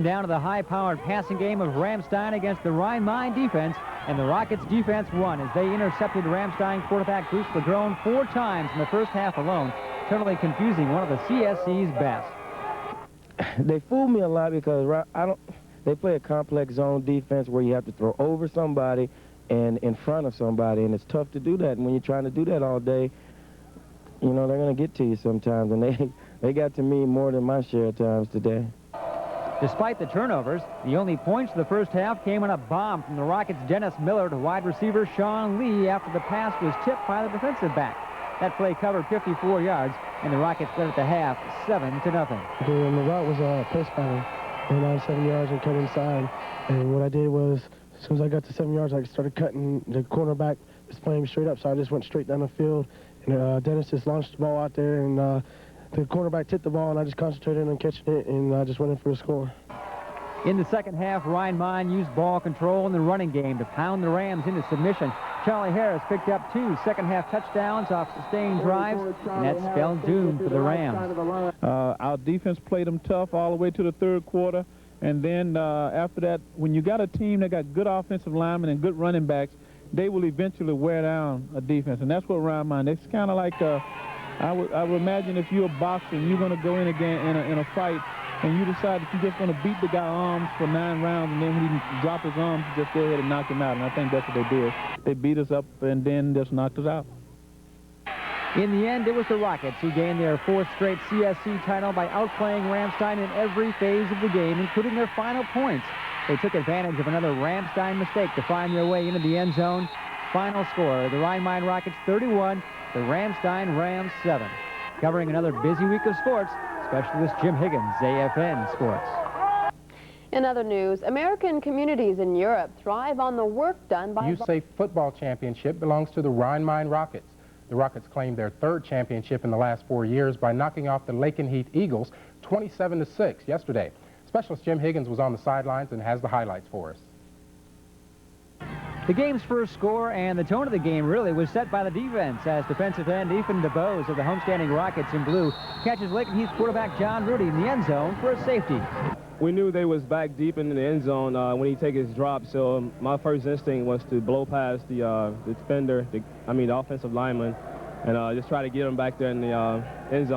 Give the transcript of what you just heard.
Down to the high-powered passing game of Ramstein against the Rhein defense, and the Rockets defense won as they intercepted Ramstein quarterback Bruce Legrone 4 times in the first half alone, totally confusing one of the CSC's best. They fool me a lot because they play a complex zone defense where you have to throw over somebody and in front of somebody, and it's tough to do that. And when you're trying to do that all day, you know, they're going to get to you sometimes, and they got to me more than my share of times today. Despite the turnovers, the only points of the first half came on a bomb from the Rockets' Dennis Miller to wide receiver Sean Lee after the pass was tipped by the defensive back. That play covered 54 yards, and the Rockets led at the half 7-0. The route was a post pattern, and I had 7 yards and cut inside. And what I did was, as soon as I got to 7 yards, I started cutting. The cornerback was playing straight up, so I just went straight down the field. And Dennis just launched the ball out there, and the cornerback tipped the ball, and I just concentrated on catching it, and I just went in for a score. In the second half, Rhein used ball control in the running game to pound the Rams into submission. Charlie Harris picked up 2 second-half touchdowns off sustained drives, and that spelled doom for the Rams. Our defense played them tough all the way to the third quarter, and then after that, when you got a team that got good offensive linemen and good running backs, they will eventually wear down a defense, and that's what Rhein. It's kind of like I would imagine if you're a boxer and you're going to go in again in a fight, and you decide that you're just going to beat the guy's arms for 9 rounds, and then when he drops his arms, you just go ahead and knock him out. And I think that's what they did. They beat us up and then just knocked us out. In the end, it was the Rockets who gained their 4th straight CSC title by outplaying Ramstein in every phase of the game, including their final points. They took advantage of another Ramstein mistake to find their way into the end zone. Final score, the Rhein Rockets 31, the Ramstein Rams 7. Covering another busy week of sports, specialist Jim Higgins, AFN Sports. In other news, American communities in Europe thrive on the work done by... The USAFE football championship belongs to the Rhein Rockets. The Rockets claimed their 3rd championship in the last 4 years by knocking off the Lakenheath Eagles 27-6 yesterday. Specialist Jim Higgins was on the sidelines and has the highlights for us. The game's first score and the tone of the game really was set by the defense as defensive end Ethan DeBose of the homestanding Rockets in blue catches Lakenheath quarterback John Rudy in the end zone for a safety. We knew they was back deep in the end zone when he take his drop, so my first instinct was to blow past the defender, the offensive lineman, and just try to get him back there in the end zone.